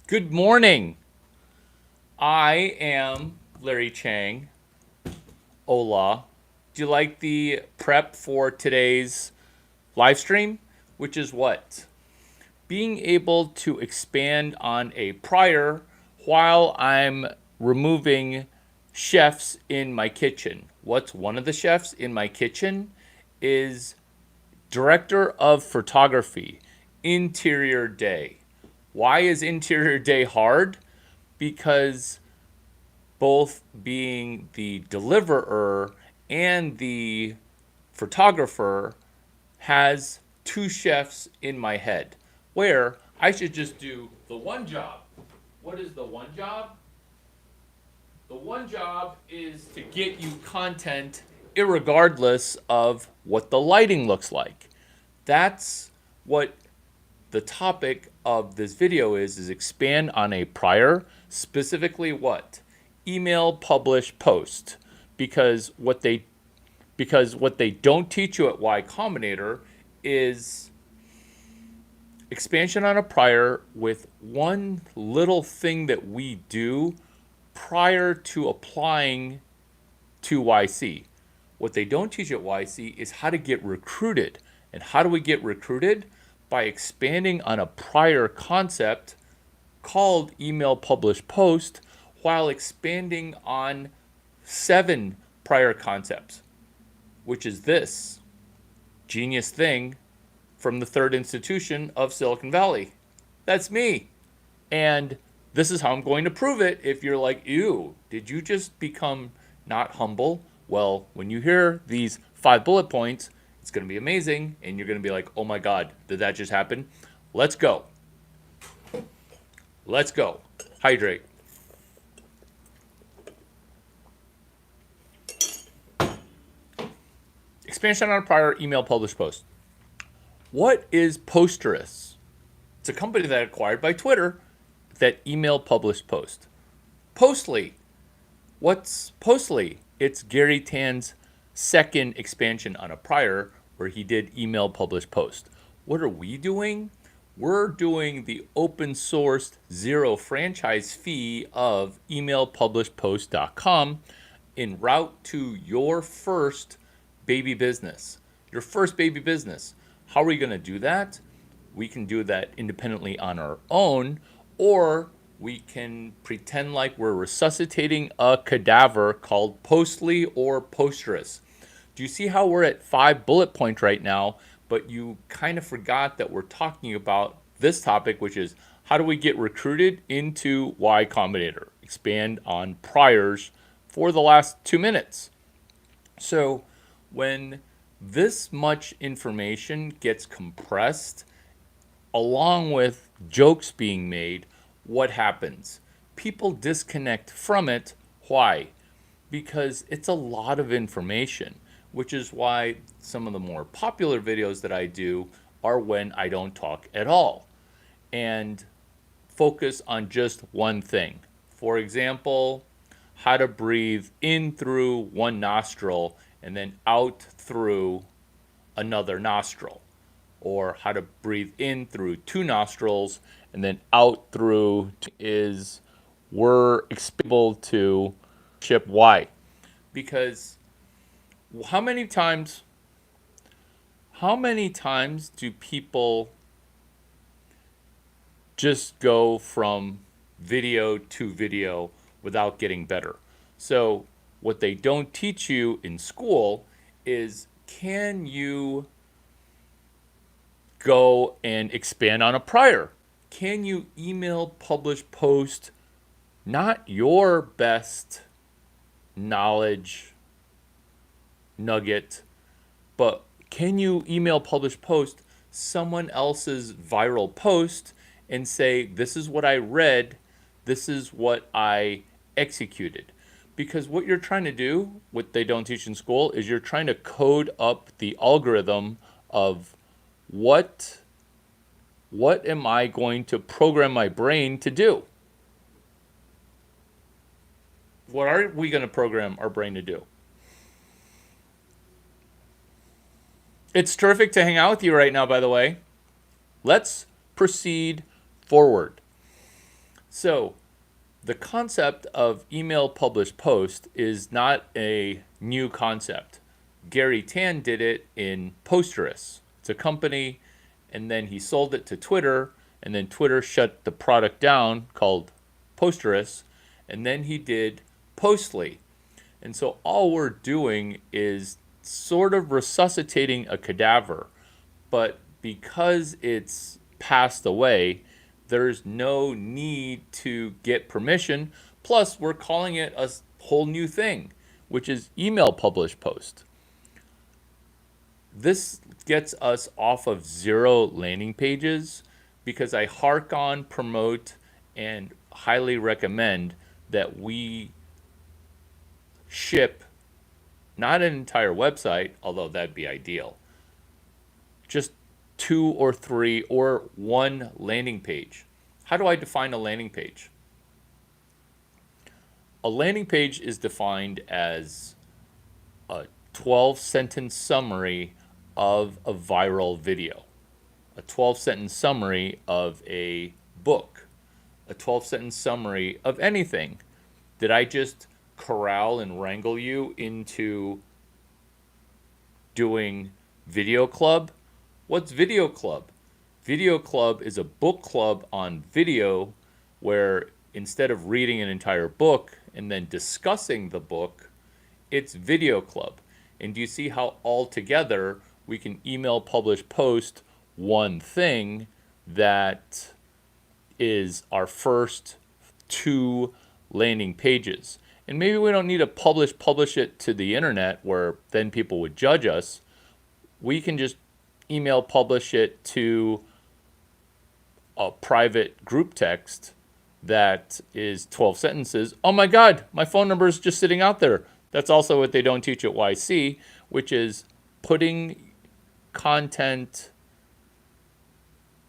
Good morning. I am Larry Chang. Hola. Do you like the prep for today's live stream? Which is what? Being able to expand on a prior while I'm removing chefs in my kitchen. What's one of the chefs in my kitchen is director of photography, interior day. Why is interior day hard? Because both being the deliverer and the photographer has two chefs in my head where I should just do the one job. What is the one job? The one job is to get you content irregardless of what the lighting looks like. That's what the topic of this video is expand on a prior, specifically what? Email, publish, post. Because what they don't teach you at Y Combinator is expansion on a prior with one little thing that we do prior to applying to YC. What they don't teach at YC is how to get recruited. And how do we get recruited? By expanding on a prior concept called email publish post while expanding on 7 prior concepts, which is this genius thing from the third institution of Silicon Valley. That's me. And this is how I'm going to prove it. If you're like, ew, did you just become not humble? Well, when you hear these 5 bullet points, it's going to be amazing. And you're going to be like, oh my God, did that just happen? Let's go. Let's go. Hydrate. Expansion on a prior email publish post. What is Posterous? It's a company that acquired by Twitter that email publish post. Postly. What's Postly? It's Gary Tan's second expansion on a prior where he did email publish post. What are we doing? We're doing the open source zero franchise fee of emailpublishpost.com en route to your first baby business. Your first baby business. How are we going to do that? We can do that independently on our own, or we can pretend like we're resuscitating a cadaver called Postly or Posterous. Do you see how we're at 5 bullet points right now, but you kind of forgot that we're talking about this topic, which is how do we get recruited into Y Combinator? Expand on priors for the last 2 minutes. So when this much information gets compressed, along with jokes being made, what happens? People disconnect from it. Why? Because it's a lot of information, which is why some of the more popular videos that I do are when I don't talk at all and focus on just one thing. For example, how to breathe in through one nostril and then out through another nostril, or how to breathe in through 2 nostrils and then out through is we're able to ship Y. Because how many times do people just go from video to video without getting better? So what they don't teach you in school is, can you go and expand on a prior? Can you email, publish, post not your best knowledge nugget, but can you email, publish, post someone else's viral post and say, this is what I read, this is what I executed? Because what you're trying to do, what they don't teach in school, is you're trying to code up the algorithm of what am I going to program my brain to do? What are we going to program our brain to do? It's terrific to hang out with you right now, by the way. Let's proceed forward. So the concept of email publish post is not a new concept. Gary Tan did it in Posterous. It's a company, and then he sold it to Twitter, and then Twitter shut the product down called Posterous, and then he did Postly. And so all we're doing is sort of resuscitating a cadaver, but because it's passed away, there's no need to get permission. Plus, we're calling it a whole new thing, which is email publish post. This gets us off of zero landing pages because I hark on, promote, and highly recommend that we ship not an entire website, although that'd be ideal, just 2 or 3 or 1 landing page. How do I define a landing page? A landing page is defined as a 12-sentence summary of a viral video, a 12-sentence summary of a book, a 12-sentence summary of anything. Did I just corral and wrangle you into doing Video Club? What's Video Club? Video Club is a book club on video where instead of reading an entire book and then discussing the book, it's Video Club. And do you see how all together we can email, publish, post one thing that is our first 2 landing pages? And maybe we don't need to publish it to the internet where then people would judge us. We can just email publish it to a private group text that is 12 sentences. Oh my God, my phone number is just sitting out there. That's also what they don't teach at YC, which is putting content,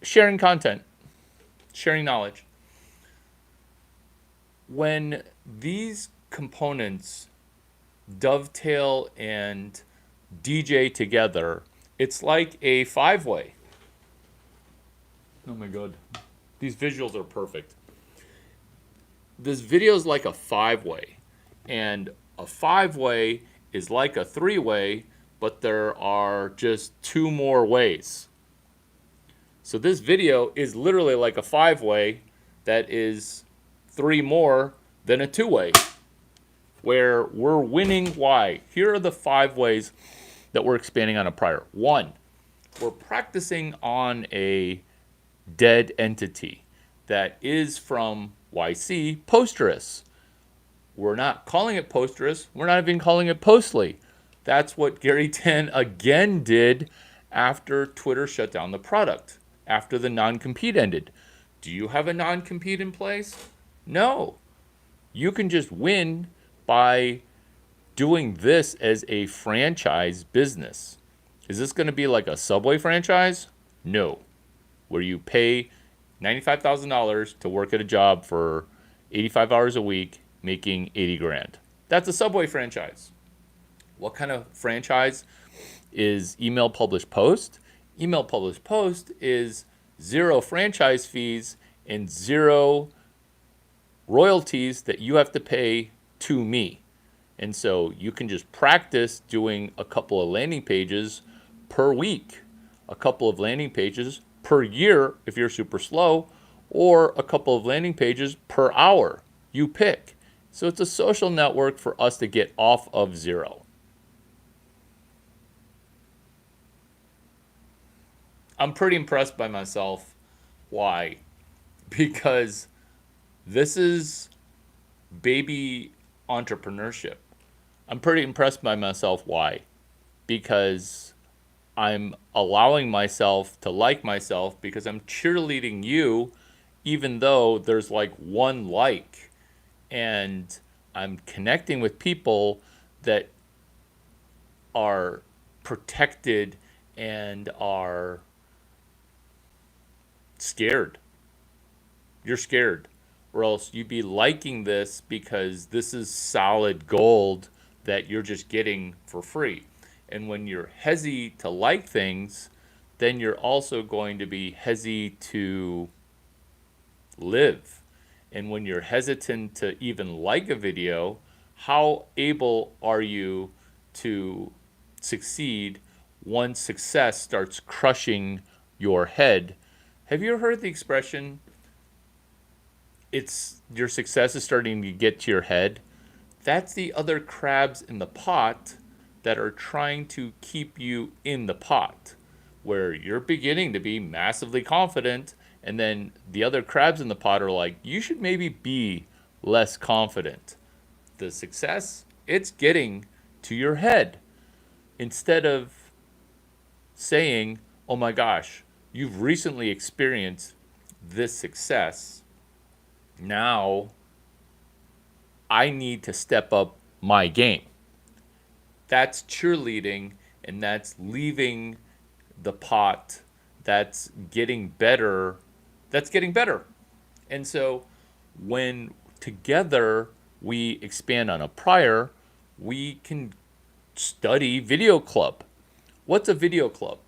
sharing knowledge. When these components dovetail and DJ together, it's like a 5-way. Oh my God. These visuals are perfect. This video is like a 5-way. And a 5-way is like a 3-way, but there are just 2 more ways. So this video is literally like a 5-way that is 3 more than a 2-way, where we're winning. Why? Here are the 5 ways that we're expanding on a prior. 1, we're practicing on a dead entity that is from YC, Posterous. We're not calling it Posterous. We're not even calling it Postly. That's what Gary Tan again did after Twitter shut down the product, after the non-compete ended. Do you have a non-compete in place? No. You can just win by doing this as a franchise business. Is this going to be like a Subway franchise? No. Where you pay $95,000 to work at a job for 85 hours a week, making 80 grand. That's a Subway franchise. What kind of franchise is email publish post? Email publish post is 0 franchise fees and 0 royalties that you have to pay to me. And so you can just practice doing a couple of landing pages per week, a couple of landing pages per year if you're super slow, or a couple of landing pages per hour. You pick. So it's a social network for us to get off of 0. I'm pretty impressed by myself. Why? Because this is baby entrepreneurship. I'm pretty impressed by myself. Why? Because I'm allowing myself to like myself, because I'm cheerleading you even though there's like 1 like, and I'm connecting with people that are protected and are scared. You're scared, or else you'd be liking this because this is solid gold that you're just getting for free. And when you're hesitant to like things, then you're also going to be hesitant to live. And when you're hesitant to even like a video, how able are you to succeed once success starts crushing your head? Have you ever heard the expression, it's your success is starting to get to your head? That's the other crabs in the pot that are trying to keep you in the pot, where you're beginning to be massively confident, and then the other crabs in the pot are like, you should maybe be less confident. The success, it's getting to your head. Instead of saying, oh my gosh, you've recently experienced this success. Now I need to step up my game. That's cheerleading, and that's leaving the pot. That's getting better. That's getting better. And so when together we expand on a prior, we can study video club. What's a video club?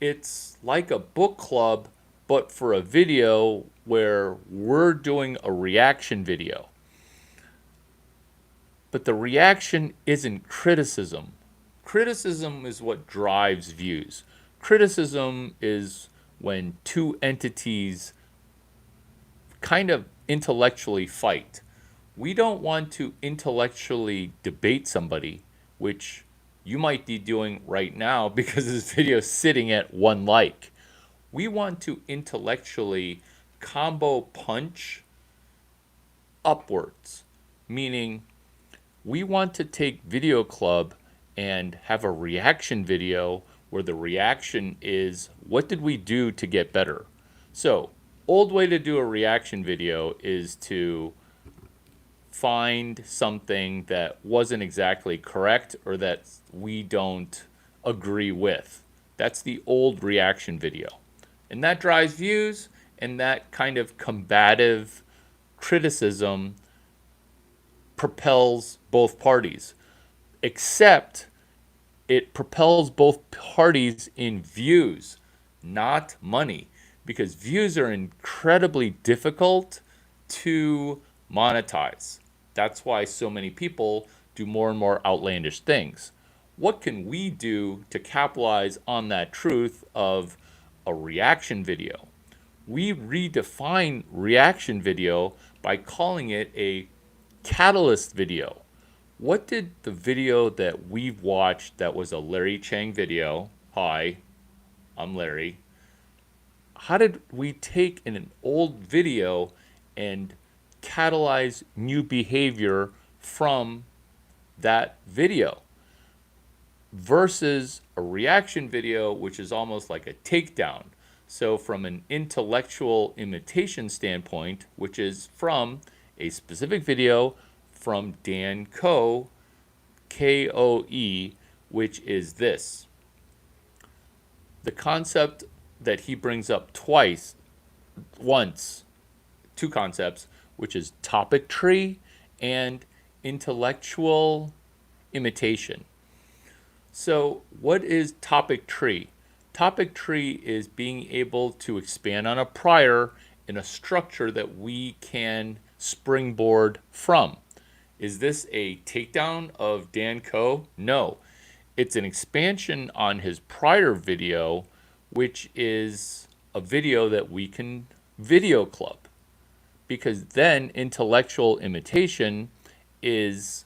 It's like a book club, but for a video where we're doing a reaction video. But the reaction isn't criticism. Criticism is what drives views. Criticism is when two entities kind of intellectually fight. We don't want to intellectually debate somebody, which you might be doing right now because this video is sitting at 1 like. We want to intellectually combo punch upwards, meaning we want to take Video Club and have a reaction video where the reaction is, what did we do to get better? So, old way to do a reaction video is to find something that wasn't exactly correct or that we don't agree with. That's the old reaction video. And that drives views, and that kind of combative criticism propels both parties. Except it propels both parties in views, not money, because views are incredibly difficult to monetize. That's why so many people do more and more outlandish things. What can we do to capitalize on that truth of a reaction video? We redefine reaction video by calling it a catalyst video. What did the video that we've watched that was a Larry Chang video? Hi, I'm Larry. How did we take an old video and catalyze new behavior from that video versus a reaction video, which is almost like a takedown? So from an intellectual imitation standpoint, which is from a specific video from Dan Koe, Koe, which is this. The concept that he brings up once, two concepts, which is topic tree and intellectual imitation. So what is topic tree? Topic tree is being able to expand on a prior in a structure that we can springboard from. Is this a takedown of Dan Koe? No. It's an expansion on his prior video, which is a video that we can video club. Because then intellectual imitation is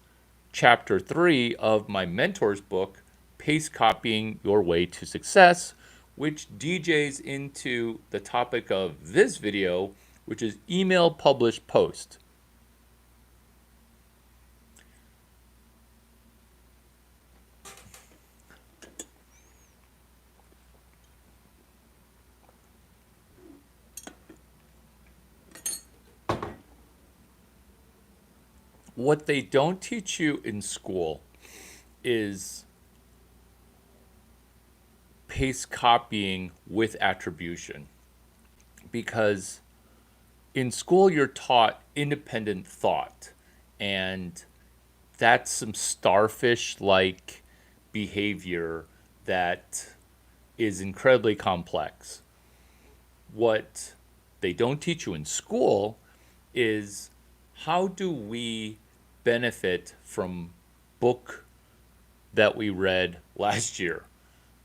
chapter 3 of my mentor's book, Pace Copying Your Way to Success, which DJs into the topic of this video, which is email publish post. What they don't teach you in school is pace copying with attribution. Because in school you're taught independent thought, and that's some starfish-like behavior that is incredibly complex. What they don't teach you in school is how do we benefit from book that we read last year?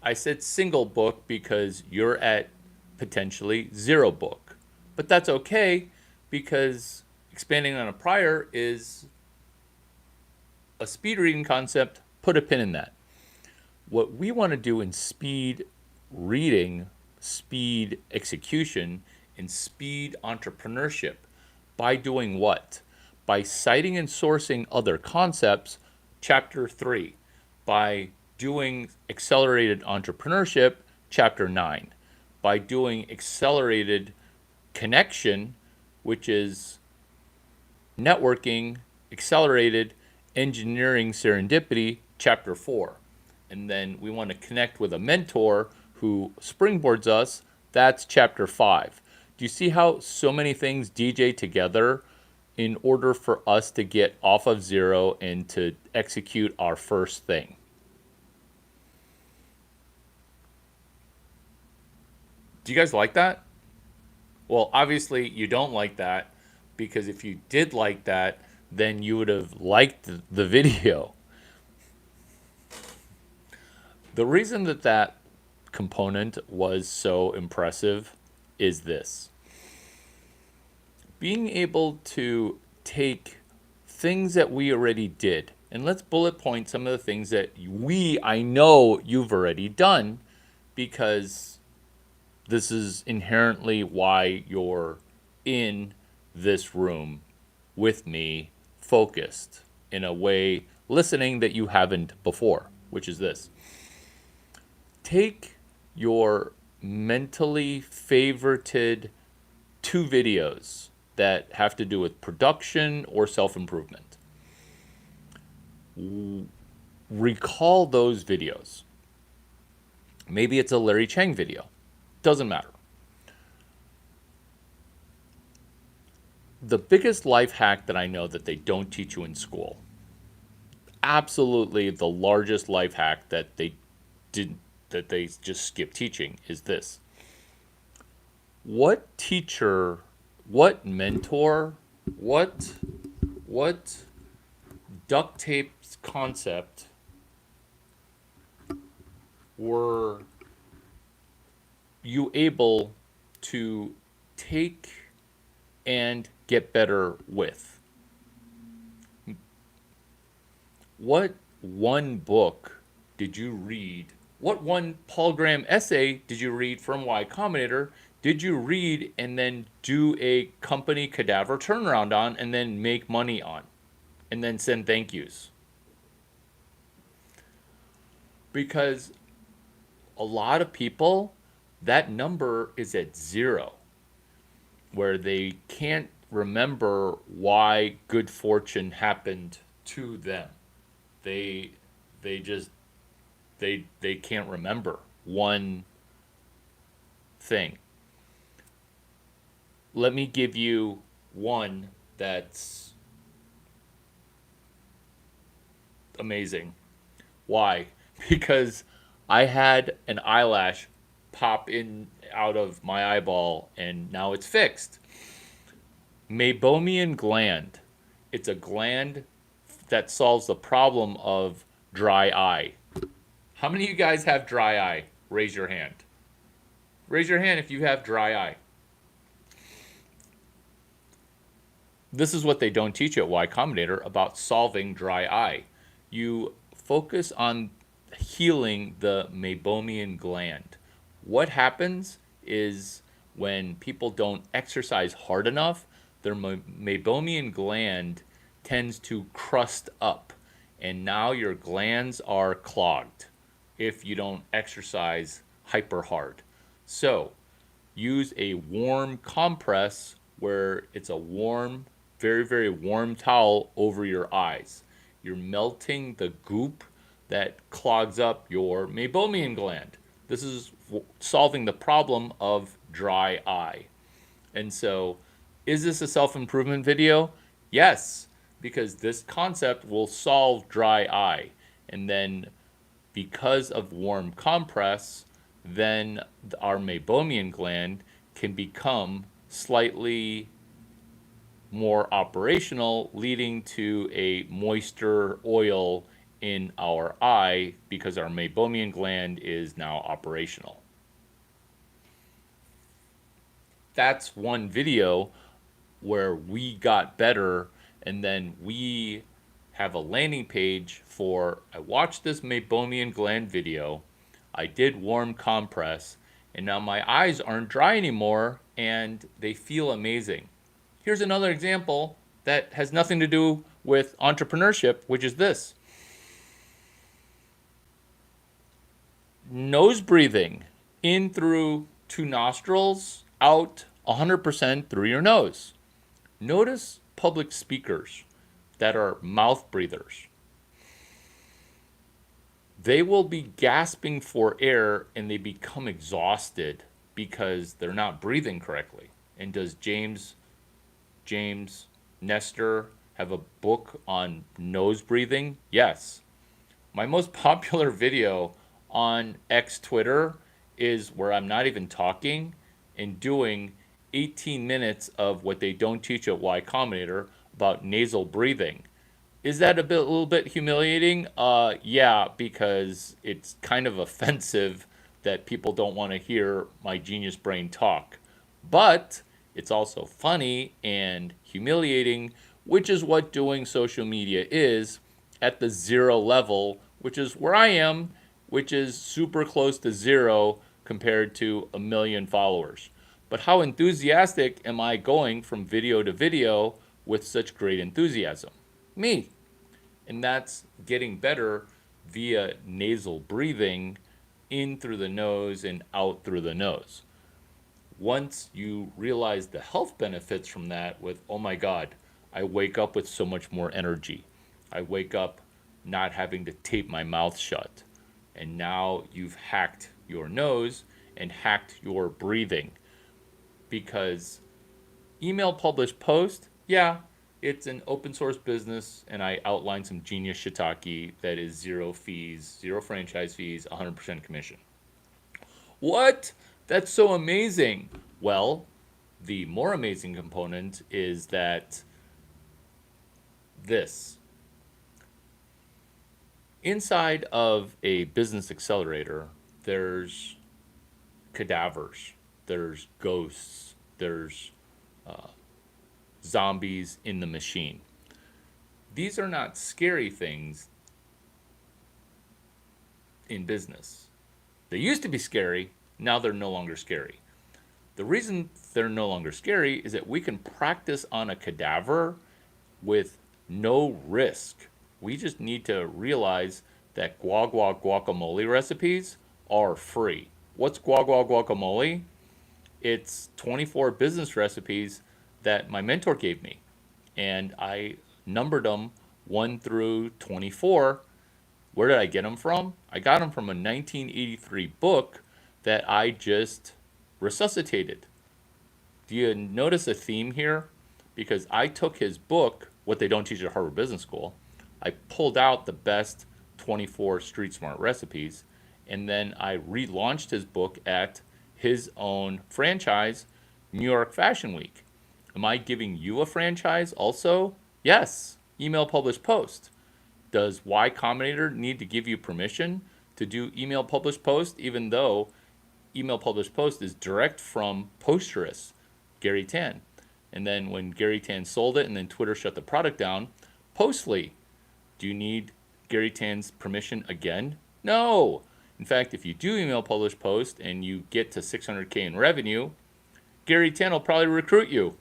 I said single book because you're at potentially zero book. But that's okay because expanding on a prior is a speed reading concept. Put a pin in that. What we want to do in speed reading, speed execution, and speed entrepreneurship by doing what? By citing and sourcing other concepts, chapter 3. By doing accelerated entrepreneurship, chapter 9. By doing accelerated connection, which is networking, accelerated engineering serendipity, chapter 4. And then we want to connect with a mentor who springboards us, that's chapter 5. Do you see how so many things DJ together in order for us to get off of zero and to execute our first thing? Do you guys like that? Well, obviously you don't like that, because if you did like that, then you would have liked the video. The reason that that component was so impressive is this. Being able to take things that we already did, and let's bullet point some of the things that I know you've already done, because this is inherently why you're in this room with me, focused in a way, listening that you haven't before, which is this. Take your mentally favorited 2 videos that have to do with production or self-improvement. Recall those videos. Maybe it's a Larry Chang video. Doesn't matter. The biggest life hack that I know that they don't teach you in school, absolutely the largest life hack that they just skip teaching, is this. What teacher, what mentor, what duct tape concept were you able to take and get better with? What one book did you read? What one Paul Graham essay did you read from Y Combinator did you read and then do a company cadaver turnaround on and then make money on and then send thank yous? Because a lot of people, that number is at 0, where they can't remember why good fortune happened to them. They can't remember one thing. Let me give you one that's amazing. Why? Because I had an eyelash pop in out of my eyeball and now it's fixed. Meibomian gland. It's a gland that solves the problem of dry eye. How many of you guys have dry eye? Raise your hand. Raise your hand if you have dry eye. This is what they don't teach you at Y Combinator about solving dry eye. You focus on healing the Meibomian gland. What happens is when people don't exercise hard enough, their Meibomian gland tends to crust up, and now your glands are clogged if you don't exercise hyper hard. So use a warm compress where it's a warm, very, very warm towel over your eyes. You're melting the goop that clogs up your Meibomian gland. This is solving the problem of dry eye. And so, is this a self-improvement video? Yes, because this concept will solve dry eye. And then, because of warm compress, then our Meibomian gland can become slightly more operational, leading to a moisture oil in our eye because our meibomian gland is now operational. That's one video where we got better, and then we have a landing page for I watched this meibomian gland video, I did warm compress, and now my eyes aren't dry anymore and they feel amazing. Here's another example that has nothing to do with entrepreneurship, which is this. Nose breathing in through 2 nostrils, out 100% through your nose. Notice public speakers that are mouth breathers. They will be gasping for air and they become exhausted because they're not breathing correctly. And does James Nestor have a book on nose breathing? Yes. My most popular video on X Twitter is where I'm not even talking and doing 18 minutes of what they don't teach at Y Combinator about nasal breathing. Is that a little bit humiliating? Yeah, because it's kind of offensive that people don't want to hear my genius brain talk. But it's also funny and humiliating, which is what doing social media is at the 0 level, which is where I am, which is super close to 0 compared to 1 million followers. But how enthusiastic am I going from video to video with such great enthusiasm? Me. And that's getting better via nasal breathing in through the nose and out through the nose. Once you realize the health benefits from that with, oh my God, I wake up with so much more energy. I wake up not having to tape my mouth shut. And now you've hacked your nose and hacked your breathing. Because email publish post, yeah, it's an open source business, and I outlined some genius shiitake that is 0 fees, 0 franchise fees, 100% commission. What? That's so amazing. Well, the more amazing component is that this. Inside of a business accelerator, there's cadavers, there's ghosts, there's zombies in the machine. These are not scary things in business. They used to be scary, now they're no longer scary. The reason they're no longer scary is that we can practice on a cadaver with no risk. We just need to realize that guacamole recipes are free. What's guacamole? It's 24 business recipes that my mentor gave me. And I numbered them 1 through 24. Where did I get them from? I got them from a 1983 book that I just resuscitated. Do you notice a theme here? Because I took his book, What They Don't Teach at Harvard Business School, I pulled out the best 24 street smart recipes, and then I relaunched his book at his own franchise, New York Fashion Week. Am I giving you a franchise also? Yes. Email publish post. Does Y Combinator need to give you permission to do email publish post, even though email publish post is direct from Posterous, Gary Tan? And then when Gary Tan sold it and then Twitter shut the product down, Postly. Do you need Gary Tan's permission again? No. In fact, if you do email publish post and you get to 600K in revenue, Gary Tan will probably recruit you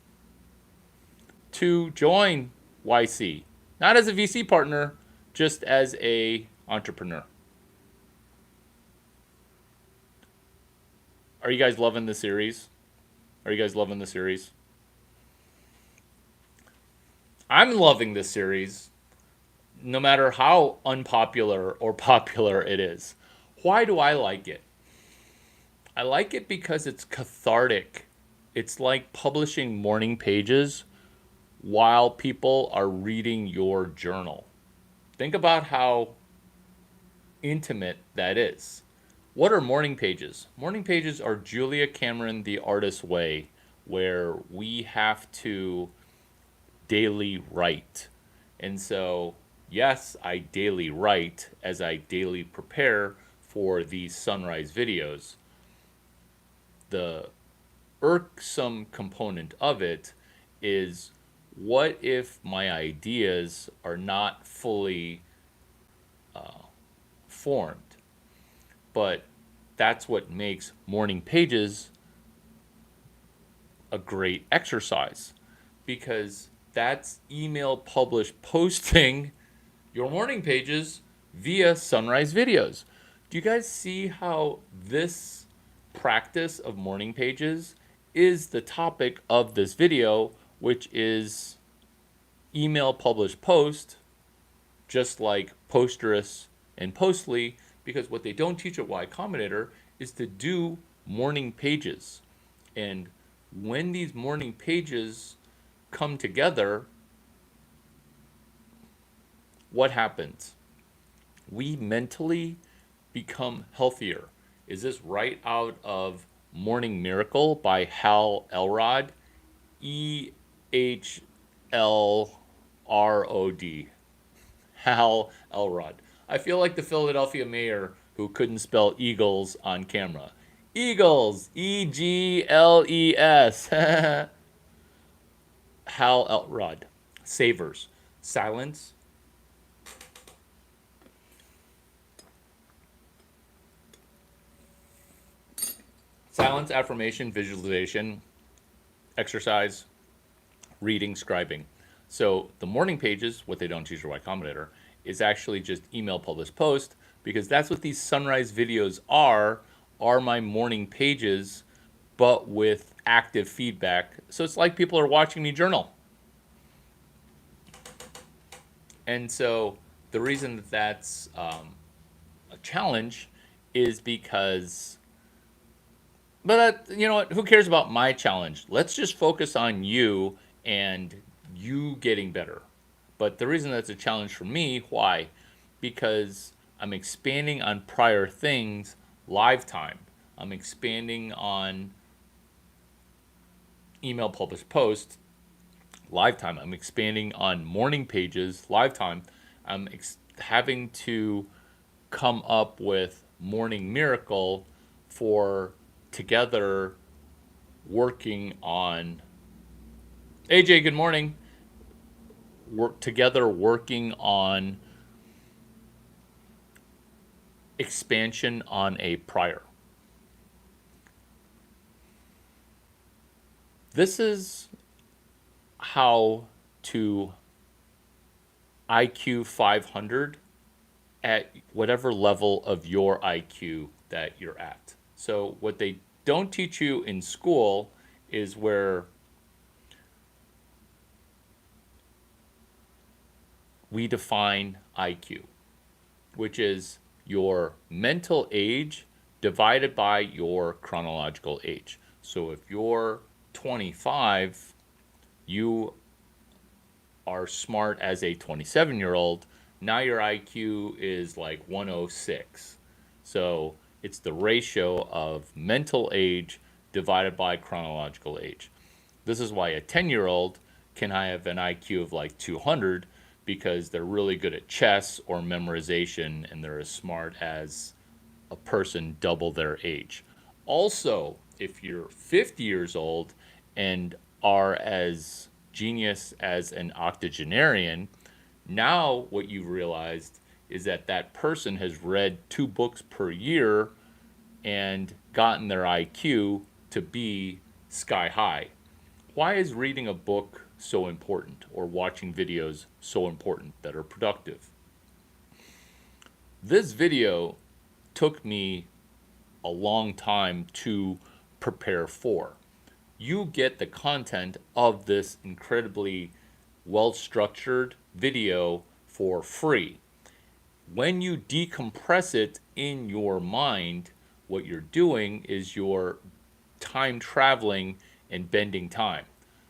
to join YC. Not as a VC partner, just as a entrepreneur. Are you guys loving the series? Are you guys loving the series? I'm loving this series, no matter how unpopular or popular it is. Why do I like it? I like it because it's cathartic. It's like publishing morning pages while people are reading your journal. Think about how intimate that is. What are morning pages? Morning pages are Julia Cameron, the artist's way, where we have to daily write. And so, yes, I daily write as I daily prepare for these sunrise videos. The irksome component of it is, what if my ideas are not fully formed? But that's what makes morning pages a great exercise, because that's email publish posting your morning pages via sunrise videos. Do you guys see how this practice of morning pages is the topic of this video, which is email publish post, just like Posterous and Postly, because what they don't teach at Y Combinator is to do morning pages. And when these morning pages come together, what happens? We mentally become healthier. Is this right out of Morning Miracle by Hal Elrod? Ehlrod. Hal Elrod. I feel like the Philadelphia mayor who couldn't spell Eagles on camera. Eagles. Egles. Hal Elrod. Savers. Silence. Silence, affirmation, visualization, exercise, reading, scribing. So the morning pages, what they don't teach at Y Combinator, is actually just email publish post, because that's what these sunrise videos are my morning pages, but with active feedback. So it's like people are watching me journal. And so the reason that that's a challenge is because, but you know what? Who cares about my challenge? Let's just focus on you and you getting better. But the reason that's a challenge for me, why? Because I'm expanding on prior things live time. I'm expanding on email publish post live time. I'm expanding on morning pages live time. I'm having to come up with Morning Miracle for together working on. AJ, good morning. Work together working on expansion on a prior. This is how to IQ 500 at whatever level of your IQ that you're at. So what they don't teach you in school is where we define IQ, which is your mental age divided by your chronological age. So if you're 25, you are smart as a 27-year-old. Now your IQ is like 106. So it's the ratio of mental age divided by chronological age. This is why a 10-year-old can have an IQ of like 200, because they're really good at chess or memorization and they're as smart as a person double their age. Also, if you're 50 years old and are as genius as an octogenarian, now what you've realized is that that person has read 2 books per year and gotten their IQ to be sky high. Why is reading a book so important, or watching videos so important that are productive? This video took me a long time to prepare for. You get the content of this incredibly well-structured video for free. When you decompress it in your mind, what you're doing is you're time traveling and bending time.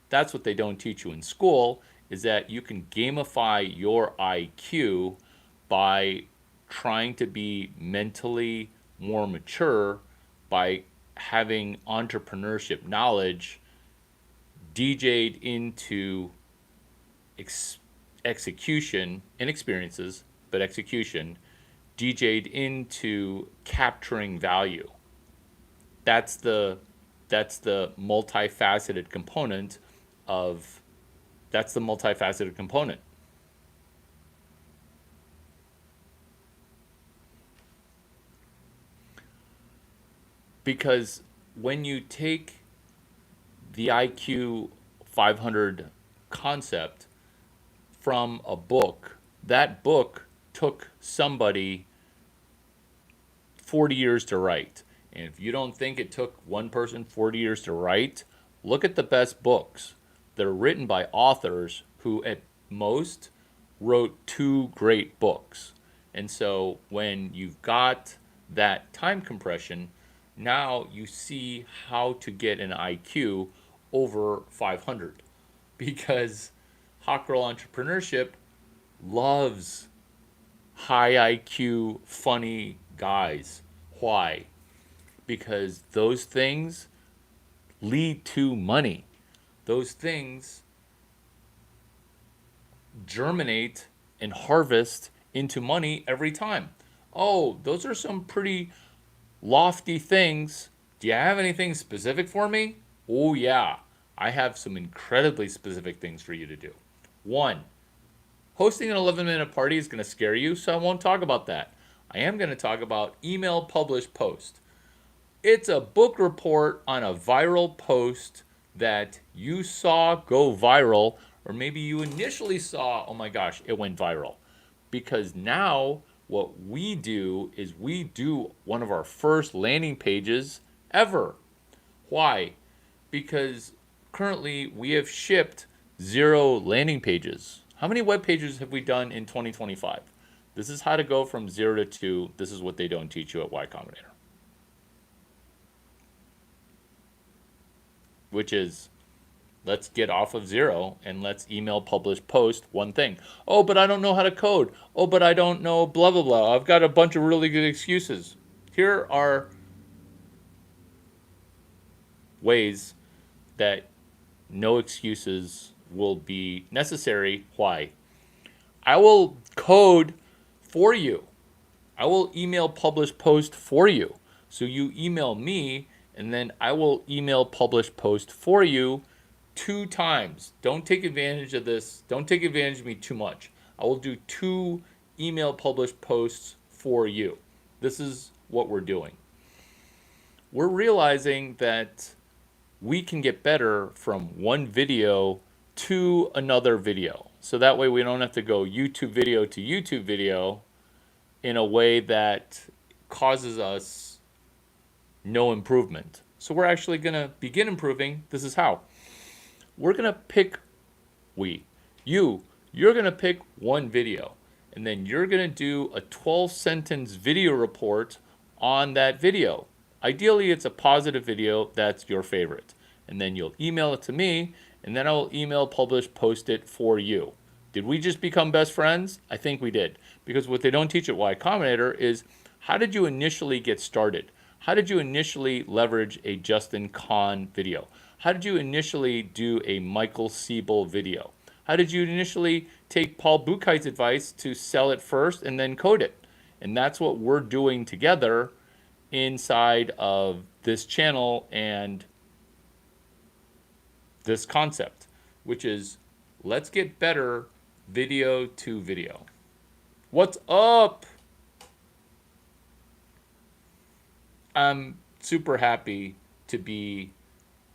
That's what they don't teach you in school, is that you can gamify your IQ by trying to be mentally more mature by having entrepreneurship knowledge DJ'd into execution and experiences, but execution DJ'd into capturing value. That's the multifaceted component of that's the multifaceted component. Because when you take the IQ 500 concept from a book, that book took somebody 40 years to write. And if you don't think it took one person 40 years to write, look at the best books. They're written by authors who at most wrote 2 great books. And so when you've got that time compression, now you see how to get an IQ over 500, because Hot Girl Entrepreneurship loves high IQ, funny guys. Why? Because those things lead to money. Those things germinate and harvest into money every time. Oh, those are some pretty lofty things. Do you have anything specific for me? Oh, yeah. I have some incredibly specific things for you to do. 1, hosting an 11-minute party is going to scare you, so I won't talk about that. I am going to talk about email publish post. It's a book report on a viral post that you saw go viral, or maybe you initially saw, oh my gosh, it went viral. Because now what we do is we do one of our first landing pages ever. Why? Because currently we have shipped 0 landing pages. How many web pages have we done in 2025? This is how to go from 0 to 2. This is what they don't teach you at Y Combinator. Which is, let's get off of 0 and let's email, publish, post one thing. Oh, but I don't know how to code. Oh, but I don't know blah, blah, blah. I've got a bunch of really good excuses. Here are ways that no excuses will be necessary. Why? I will code for you. I will email, publish, post for you. So you email me, and then I will email, publish, post for you 2 times. Don't take advantage of this. Don't take advantage of me too much. I will do 2 email, publish, posts for you. This is what we're doing. We're realizing that we can get better from one video to another video. So that way we don't have to go YouTube video to YouTube video in a way that causes us no improvement. So we're actually going to begin improving. This is how. We're going to pick, you're going to pick one video, and then you're going to do a 12-sentence video report on that video. Ideally, it's a positive video that's your favorite. And then you'll email it to me, and then I'll email, publish, post it for you. Did we just become best friends? I think we did. Because what they don't teach at Y Combinator is, how did you initially get started? How did you initially leverage a Justin Kahn video? How did you initially do a Michael Siebel video? How did you initially take Paul Buchheit's advice to sell it first and then code it? And that's what we're doing together inside of this channel and this concept, which is, let's get better video to video. What's up? I'm super happy to be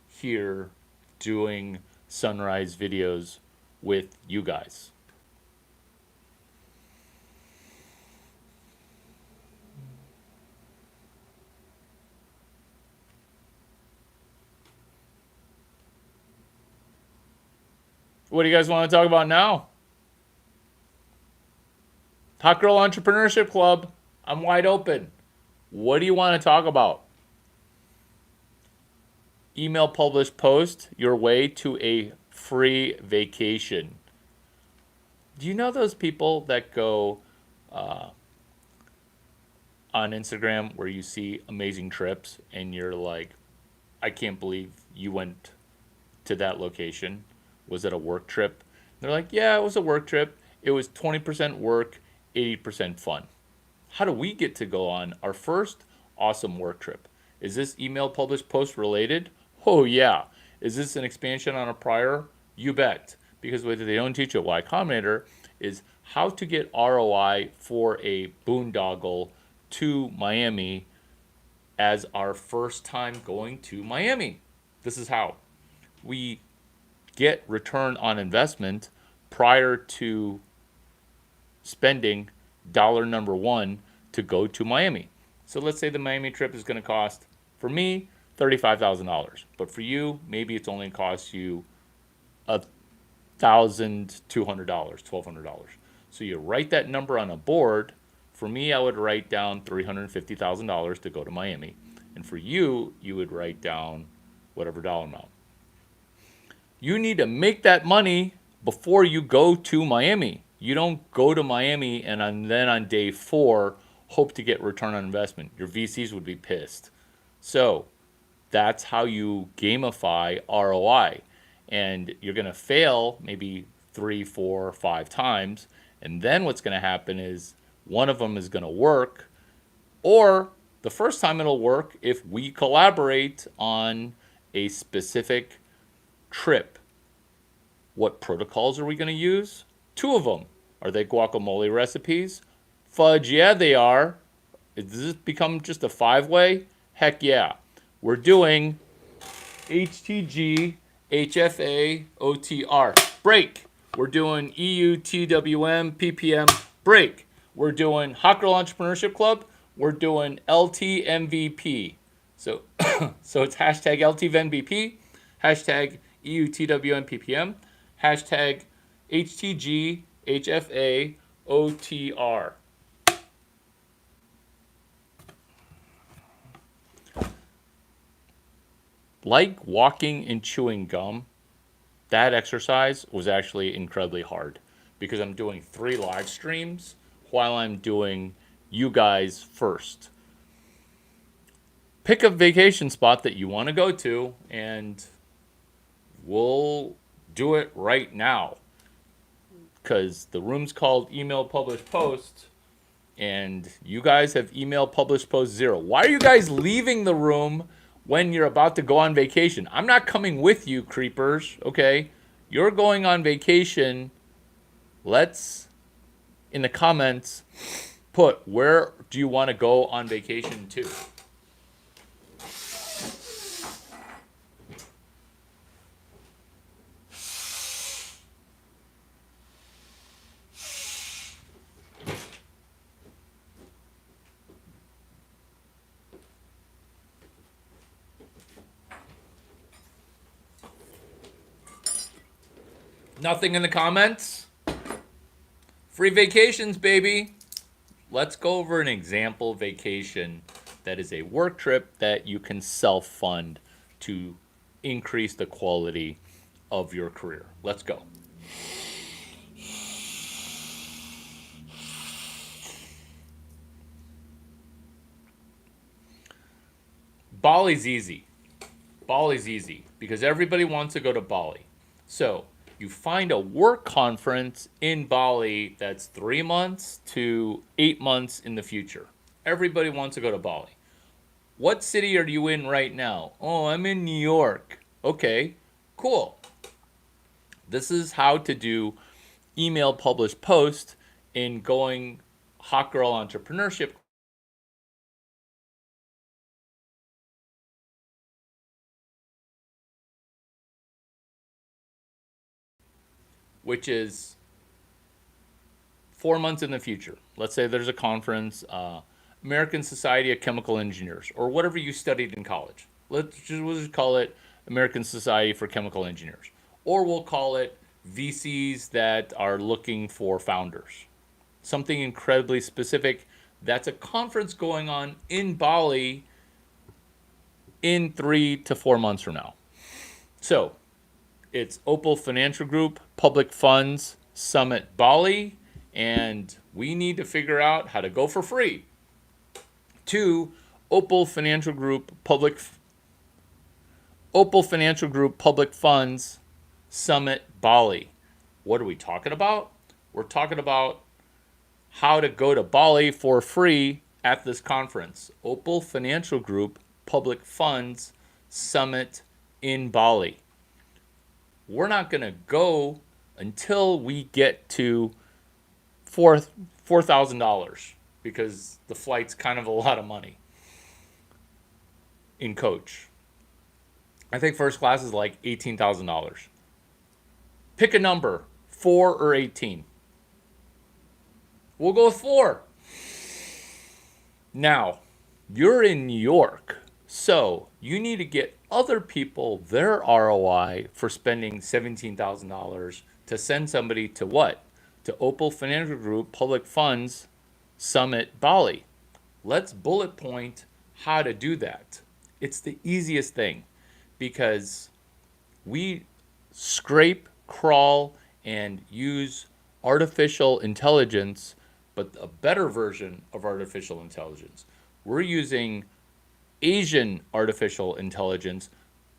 here doing sunrise videos with you guys. What do you guys want to talk about now? Hot Girl Entrepreneurship Club. I'm wide open. What do you want to talk about? Email, publish, post your way to a free vacation. Do you know those people that go on Instagram where you see amazing trips and you're like, I can't believe you went to that location? Was it a work trip? They're like, yeah, it was a work trip. It was 20% work, 80% fun. How do we get to go on our first awesome work trip? Is this email published post related? Oh, yeah. Is this an expansion on a prior? You bet. Because what they don't teach at Y Combinator is how to get ROI for a boondoggle to Miami as our first time going to Miami. This is how we get return on investment prior to spending dollar number one to go to Miami. So let's say the Miami trip is going to cost, for me, $35,000. But for you, maybe it's only costs you $1,200, $1,200. So you write that number on a board. For me, I would write down $350,000 to go to Miami. And for you, you would write down whatever dollar amount. You need to make that money before you go to Miami. You don't go to Miami and then on day 4 hope to get return on investment. Your VCs would be pissed. So that's how you gamify ROI. And you're going to fail maybe 3, 4, 5 times. And then what's going to happen is one of them is going to work. Or the first time it'll work if we collaborate on a specific trip. What protocols are we going to use? 2 of them. Are they guacamole recipes? Fudge, yeah, they are. Does this become just a 5-way? Heck yeah. We're doing HTG, HFA, OTR. Break. We're doing EU, TWM, PPM. Break. We're doing Hot Girl Entrepreneurship Club. We're doing LTMVP. So it's hashtag LTMVP, hashtag EU, TWM, PPM, hashtag HTG, HFA, OTR. Like walking and chewing gum, that exercise was actually incredibly hard because I'm doing 3 live streams while I'm doing you guys first. Pick a vacation spot that you want to go to and we'll do it right now. Because the room's called Email Publish Post and you guys have Email Publish Post 0. Why are you guys leaving the room when you're about to go on vacation? I'm not coming with you, creepers, okay? You're going on vacation. Let's, in the comments, put where do you want to go on vacation to? Nothing in the comments? Free vacations, baby. Let's go over an example vacation that is a work trip that you can self-fund to increase the quality of your career. Let's go. Bali's easy. Bali's easy because everybody wants to go to Bali. So you find a work conference in Bali that's 3 months to 8 months in the future. Everybody wants to go to Bali. What city are you in right now? Oh, I'm in New York. Okay, cool. This is how to do email publish post in going Hot Girl Entrepreneurship, which is 4 months in the future. Let's say there's a conference, American Society of Chemical Engineers, or whatever you studied in college. We'll just call it American Society for Chemical Engineers. Or we'll call it VCs that are looking for founders. Something incredibly specific. That's a conference going on in Bali in 3 to 4 months from now. So it's Opal Financial Group, Public Funds, Summit Bali, and we need to figure out how to go for free to Opal Financial Group, Public Funds, Summit Bali. What are we talking about? We're talking about how to go to Bali for free at this conference. Opal Financial Group Public Funds Summit in Bali. We're not going to go until we get to $4,000 because the flight's kind of a lot of money in coach. I think first class is like $18,000. Pick a number, 4 or 18. We'll go with 4. Now, you're in New York, so you need to get other people their ROI for spending $17,000 to send somebody to what? To Opal Financial Group Public Funds Summit Bali. Let's bullet point how to do that. It's the easiest thing because we scrape, crawl, and use artificial intelligence, but a better version of artificial intelligence. We're using Asian artificial intelligence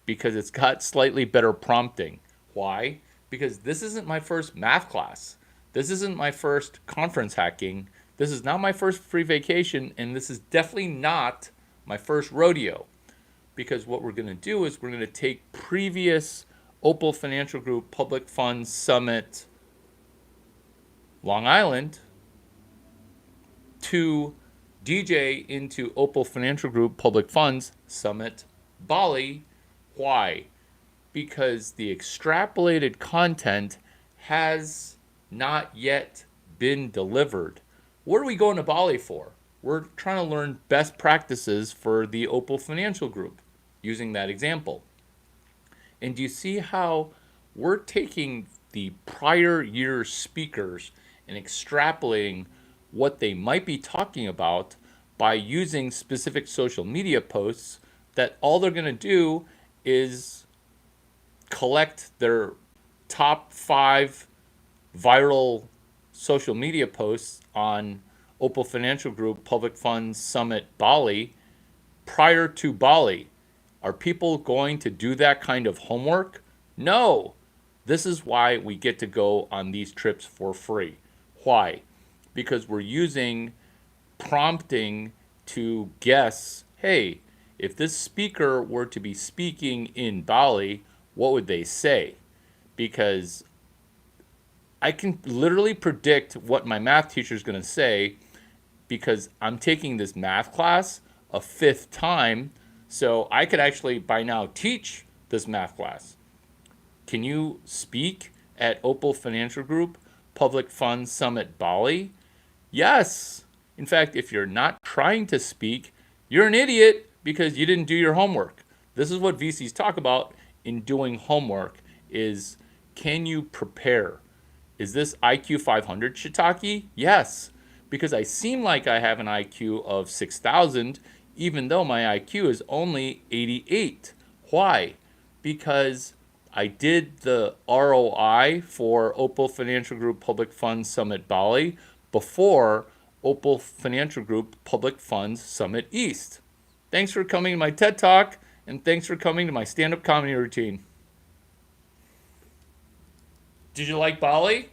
because it's got slightly better prompting. Why? Because this isn't my first math class. This isn't my first conference hacking. This is not my first free vacation, and this is definitely not my first rodeo. Because what we're going to do is we're going to take previous Opal Financial Group Public Funds Summit Long Island to DJ into Opal Financial Group Public Funds Summit Bali. Why? Because the extrapolated content has not yet been delivered. What are we going to Bali for? We're trying to learn best practices for the Opal Financial Group, using that example. And do you see how we're taking the prior year speakers and extrapolating what they might be talking about by using specific social media posts that all they're going to do is collect their top 5 viral social media posts on Opal Financial Group Public Funds Summit Bali prior to Bali. Are people going to do that kind of homework? No. This is why we get to go on these trips for free. Why? Because we're using prompting to guess, hey, if this speaker were to be speaking in Bali, what would they say? Because I can literally predict what my math teacher is going to say because I'm taking this math class a 5th time, so I could actually by now teach this math class. Can you speak at Opal Financial Group Public Funds Summit Bali? Yes. In fact, if you're not trying to speak, you're an idiot because you didn't do your homework. This is what VCs talk about in doing homework is, can you prepare? Is this IQ 500 shiitake? Yes, because I seem like I have an IQ of 6,000 even though my IQ is only 88. Why? Because I did the ROI for Opal Financial Group Public Funds Summit Bali before Opal Financial Group Public Funds Summit East. Thanks for coming to my TED Talk, and thanks for coming to my stand-up comedy routine. Did you like Bali?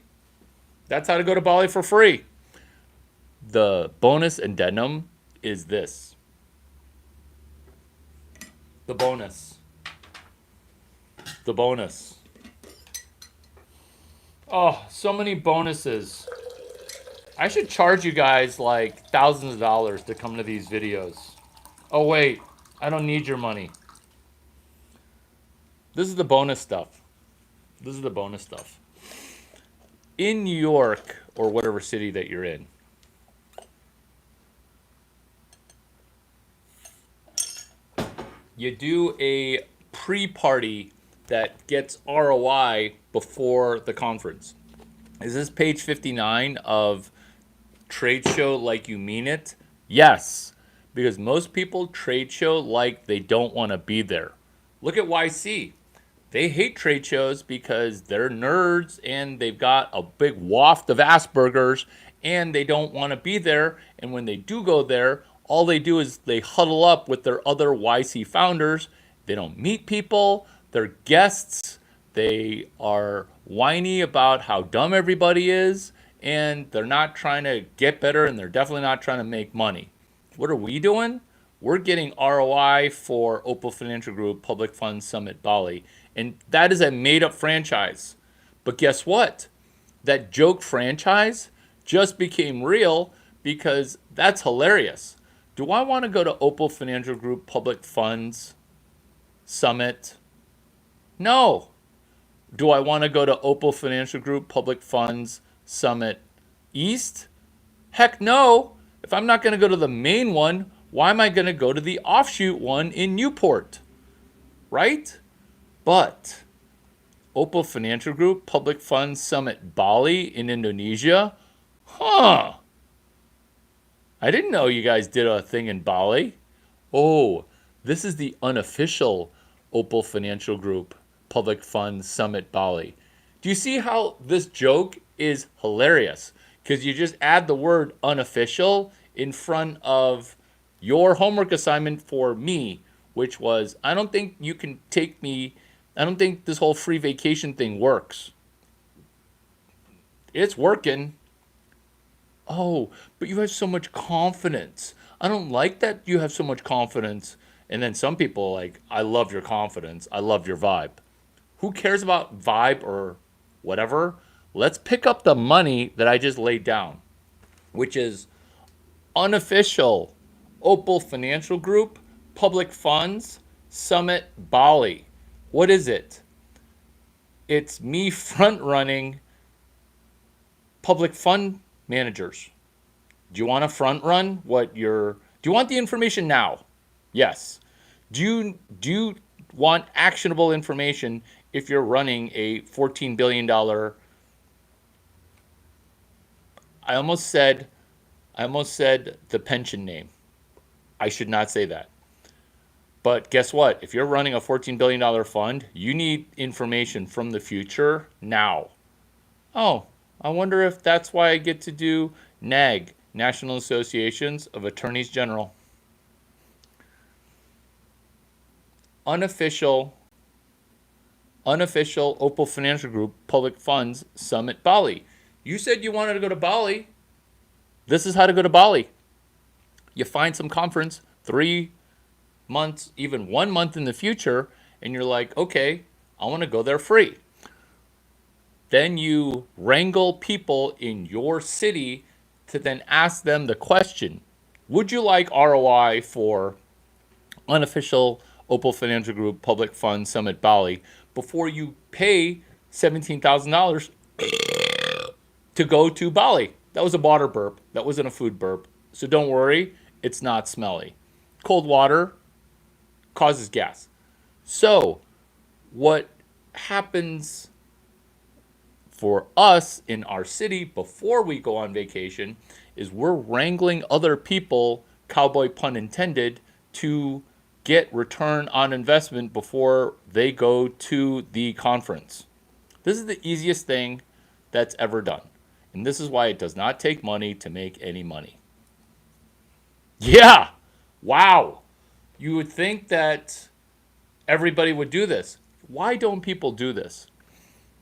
That's how to go to Bali for free. The bonus addendum is this. The bonus. The bonus. Oh, so many bonuses. I should charge you guys like thousands of dollars to come to these videos. Oh wait, I don't need your money. This is the bonus stuff. This is the bonus stuff. In New York, or whatever city that you're in, you do a pre-party that gets ROI before the conference. Is this page 59 of Trade Show Like You Mean It? Yes, because most people trade show like they don't want to be there. Look at YC. They hate trade shows because they're nerds and they've got a big waft of Asperger's and they don't want to be there. And when they do go there, all they do is they huddle up with their other YC founders. They don't meet people. They're guests. They are whiny about how dumb everybody is, and they're not trying to get better, and they're definitely not trying to make money. What are we doing? We're getting ROI for Opal Financial Group Public Funds Summit Bali, and that is a made up franchise. But guess what? That joke franchise just became real because that's hilarious. Do I want to go to Opal Financial Group Public Funds Summit? No. Do I want to go to Opal Financial Group Public Funds Summit East? Heck no. If I'm not going to go to the main one, why am I going to go to the offshoot one in Newport? Right? But Opal Financial Group Public Funds Summit Bali in Indonesia? Huh. I didn't know you guys did a thing in Bali. Oh, this is the unofficial Opal Financial Group Public Funds Summit Bali. Do you see how this joke is hilarious? Because you just add the word unofficial in front of your homework assignment for me, which was I don't think you can take me, I don't think this whole free vacation thing works. It's working. Oh, but you have so much confidence. I don't like that you have so much confidence. And then some people are like, I love your confidence. I love your vibe. Who cares about vibe or whatever? Let's pick up the money that I just laid down, which is unofficial Opal Financial Group Public Funds Summit Bali. What is it? It's me front running public fund managers. Do you want to front run what you're do you want the information now? Yes. Do you want actionable information if you're running a $14 billion I almost said the pension name. I should not say that. But guess what? If you're running a $14 billion fund, you need information from the future now. Oh, I wonder if that's why I get to do NAG, National Associations of Attorneys General. Unofficial Opal Financial Group Public Funds Summit Bali. You said you wanted to go to Bali. This is how to go to Bali. You find some conference 3 months, even 1 month in the future, and you're like, okay, I want to go there free. Then you wrangle people in your city to then ask them the question, would you like ROI for unofficial Opal Financial Group Public Fund Summit Bali before you pay $17,000 to go to Bali? That was a water burp. That wasn't a food burp. So don't worry, it's not smelly. Cold water causes gas. So what happens for us in our city before we go on vacation is we're wrangling other people, cowboy pun intended, to get return on investment before they go to the conference. This is the easiest thing that's ever done. And this is why it does not take money to make any money. Yeah. Wow. You would think that everybody would do this. Why don't people do this?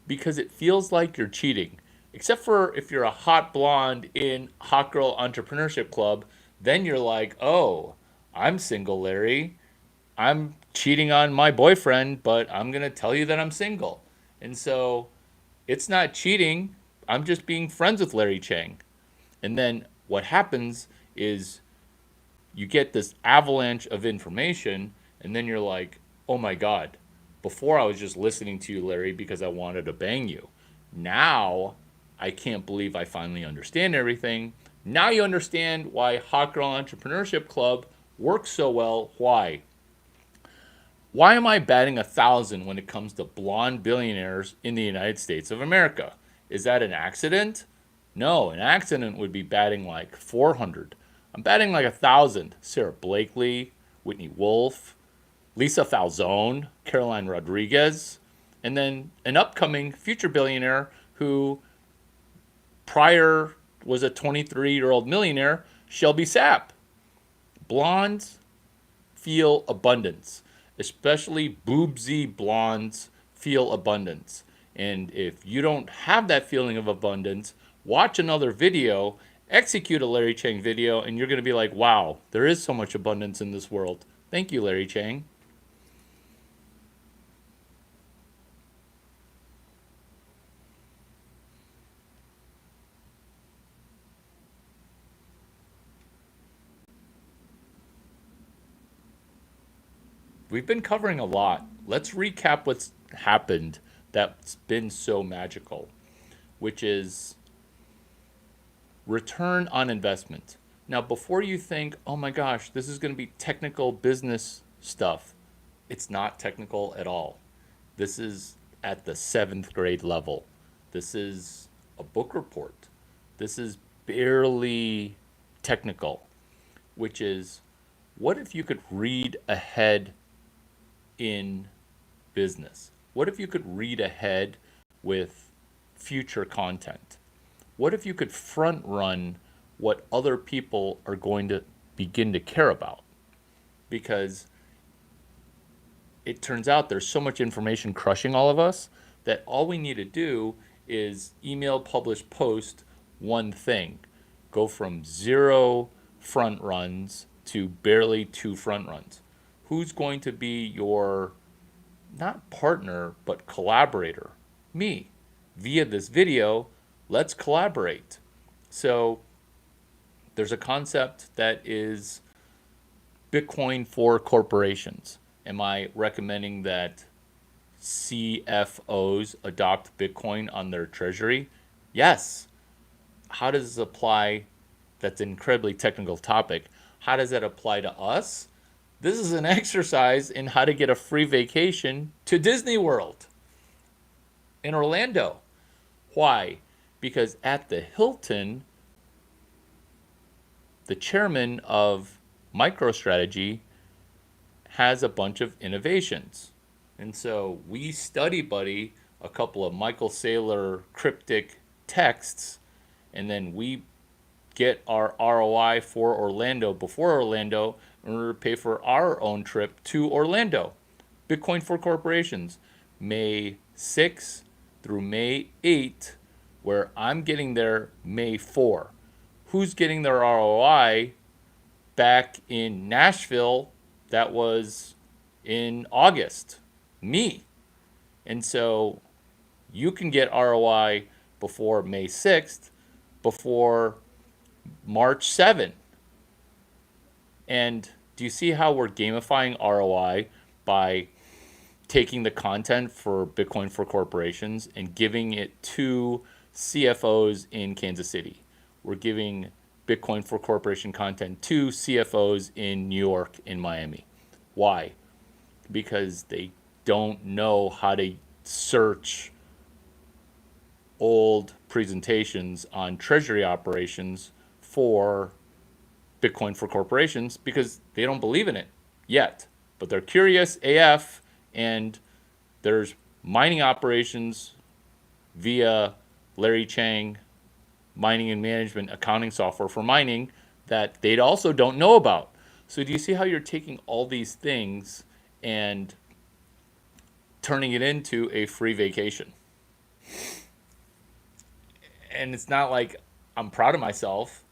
Because it feels like you're cheating. Except for if you're a hot blonde in Hot Girl Entrepreneurship Club, then you're like, oh, I'm single, Larry. I'm cheating on my boyfriend, but I'm going to tell you that I'm single. And so it's not cheating. I'm just being friends with Larry Chang. And then what happens is you get this avalanche of information, and then you're like, oh my God, before I was just listening to you, Larry, because I wanted to bang you. Now I can't believe I finally understand everything. Now you understand why Hot Girl Entrepreneurship Club works so well. Why? Why am I batting 1,000 when it comes to blonde billionaires in the United States of America? Is that an accident? No, an accident would be batting like 400. I'm batting like 1,000. Sarah Blakely, Whitney Wolf, Lisa Falzone, Caroline Rodriguez, and then an upcoming future billionaire who prior was a 23-year-old millionaire, Shelby Sapp. Blondes feel abundance, especially boobsy blondes feel abundance. And if you don't have that feeling of abundance, watch another video, execute a Larry Chang video, and you're going to be like, wow, there is so much abundance in this world. Thank you, Larry Chang. We've been covering a lot. Let's recap what's happened that's been so magical, which is return on investment. Now, before you think, oh my gosh, this is going to be technical business stuff, it's not technical at all. This is at the seventh grade level. This is a book report. This is barely technical, which is what if you could read ahead in business? What if you could read ahead with future content? What if you could front run what other people are going to begin to care about? Because it turns out there's so much information crushing all of us that all we need to do is email, publish, post one thing. Go from 0 front runs to barely 2 front runs. Who's going to be your, not partner, but collaborator? Me. Via this video, let's collaborate. So there's a concept that is Bitcoin for corporations. Am I recommending that CFOs adopt Bitcoin on their treasury? Yes. How does this apply? That's an incredibly technical topic. How does that apply to us? This is an exercise in how to get a free vacation to Disney World in Orlando. Why? Because at the Hilton, the chairman of MicroStrategy has a bunch of innovations. And so we study buddy a couple of Michael Saylor cryptic texts, and then we get our ROI for Orlando before Orlando in order to pay for our own trip to Orlando. Bitcoin for Corporations, May 6 through May 8, where I'm getting there May 4. Who's getting their ROI back in Nashville? That was in August. Me. And so you can get ROI before May 6th, before March 7th. And do you see how we're gamifying ROI by taking the content for Bitcoin for Corporations and giving it to CFOs in Kansas City? We're giving Bitcoin for Corporation content to CFOs in New York and Miami. Why? Because they don't know how to search old presentations on treasury operations for Bitcoin for Corporations because they don't believe in it yet. But they're curious AF, and there's mining operations via Larry Chang mining and management accounting software for mining that they also don't know about. So do you see how you're taking all these things and turning it into a free vacation? And it's not like I'm proud of myself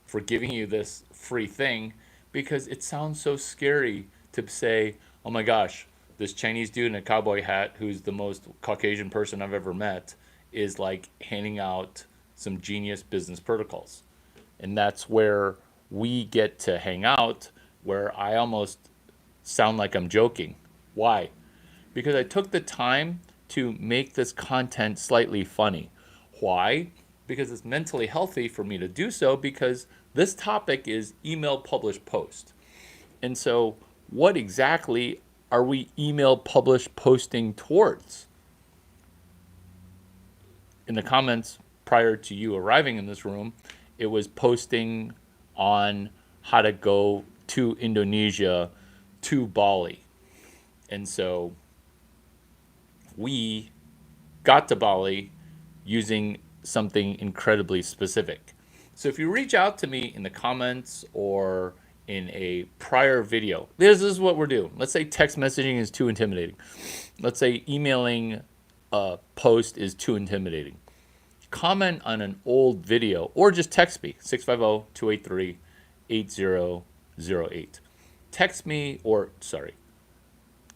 for giving you this free thing because it sounds so scary to say, oh my gosh, this Chinese dude in a cowboy hat who's the most Caucasian person I've ever met is like handing out some genius business protocols. And that's where we get to hang out, where I almost sound like I'm joking. Why? Because I took the time to make this content slightly funny. Why? Because it's mentally healthy for me to do so, because this topic is email, publish, post. And so what exactly are we email, publish, posting towards? In the comments prior to you arriving in this room, it was posting on how to go to Indonesia, to Bali. And so we got to Bali using something incredibly specific. So if you reach out to me in the comments or in a prior video. This is what we're doing. Let's say text messaging is too intimidating. Let's say emailing a post is too intimidating. Comment on an old video or just text me 650-283-8008. Text me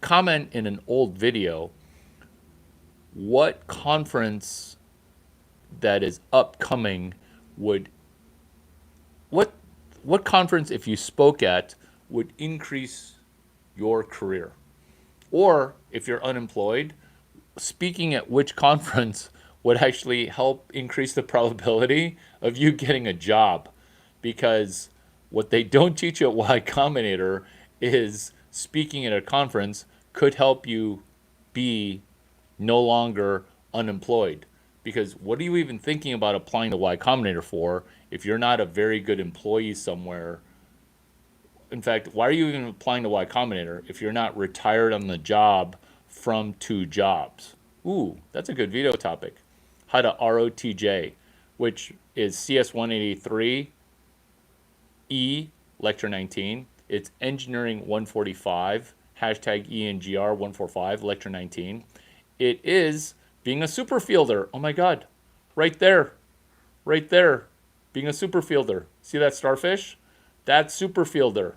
comment in an old video what conference that is upcoming what conference, if you spoke at, would increase your career. Or if you're unemployed, speaking at which conference would actually help increase the probability of you getting a job. Because what they don't teach you at Y Combinator is speaking at a conference could help you be no longer unemployed. Because what are you even thinking about applying to Y Combinator for if you're not a very good employee somewhere? In fact, why are you even applying to Y Combinator if you're not retired on the job from 2 jobs? Ooh, that's a good video topic. How to ROTJ, which is CS 183E, Lecture 19. It's Engineering 145, hashtag ENGR 145, Lecture 19. It is being a super fielder. Oh my God, right there, being a super fielder. See that starfish? That's super fielder,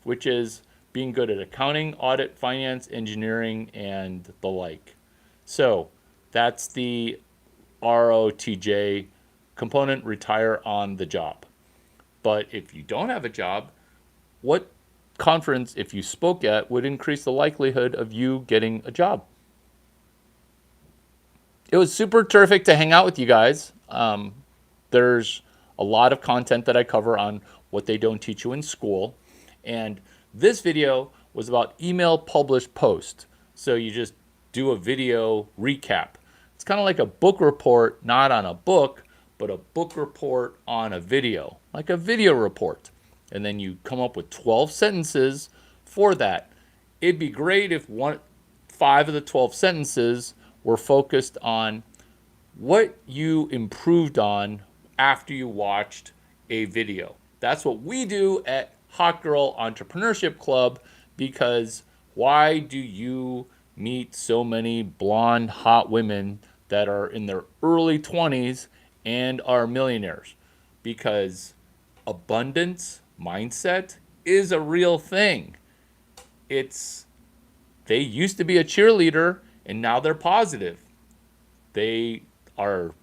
which is being good at accounting, audit, finance, engineering, and the like. So that's the ROTJ component, retire on the job. But if you don't have a job, what conference, if you spoke at, would increase the likelihood of you getting a job? It was super terrific to hang out with you guys. There's a lot of content that I cover on what they don't teach you in school. And this video was about email publish post. So you just do a video recap. It's kind of like a book report, not on a book, but a book report on a video, like a video report. And then you come up with 12 sentences for that. It'd be great if 5 of the 12 sentences were focused on what you improved on after you watched a video. That's what we do at Hot Girl Entrepreneurship Club, because why do you meet so many blonde, hot women that are in their early 20s and are millionaires? Because abundance mindset is a real thing. They used to be a cheerleader and now they're positive. They are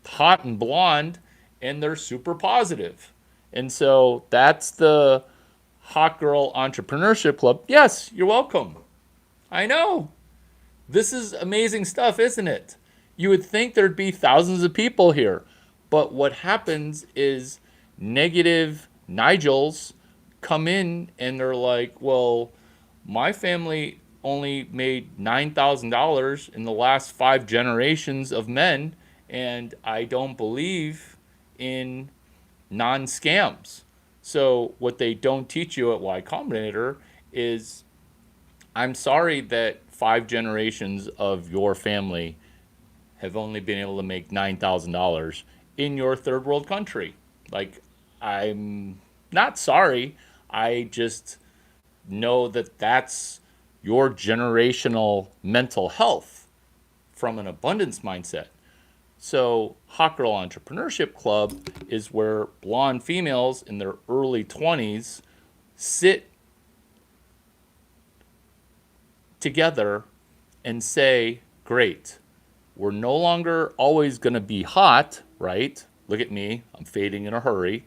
hot and blonde and they're super positive. And so that's the Hot Girl Entrepreneurship Club. Yes, you're welcome. I know. This is amazing stuff, isn't it? You would think there'd be thousands of people here. But what happens is negative Nigels come in and they're like, well, my family only made $9,000 in the last 5 generations of men, and I don't believe in non-scams. So what they don't teach you at Y Combinator is, I'm sorry that 5 generations of your family have only been able to make $9,000 in your third world country. Like, I'm not sorry. I just know that that's your generational mental health from an abundance mindset. So Hot Girl Entrepreneurship Club is where blonde females in their early 20s sit together and say, great, we're no longer always going to be hot, right? Look at me, I'm fading in a hurry.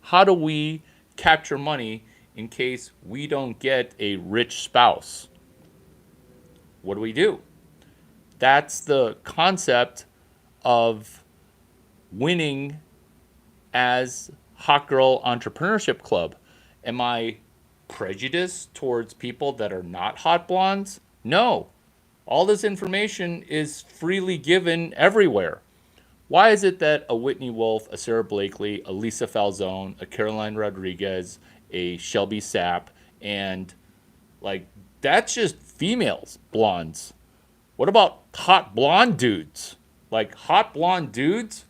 How do we capture money in case we don't get a rich spouse? What do? That's the concept of winning as Hot Girl Entrepreneurship Club. Am I prejudiced towards people that are not hot blondes? No. All this information is freely given everywhere. Why is it that a Whitney Wolf, a Sarah Blakely, a Lisa Falzone, a Caroline Rodriguez, a Shelby Sapp, and like, that's just females, blondes. What about hot blonde dudes? Like, hot blonde dudes,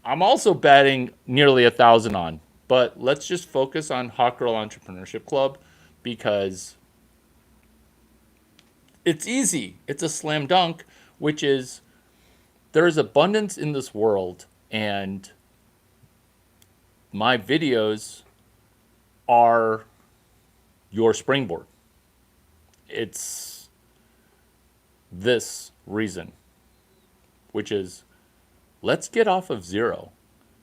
I'm also betting nearly 1,000 on. But let's just focus on Hot Girl Entrepreneurship Club because it's easy. It's a slam dunk, which is there is abundance in this world, and my videos are your springboard. It's this reason, which is let's get off of zero.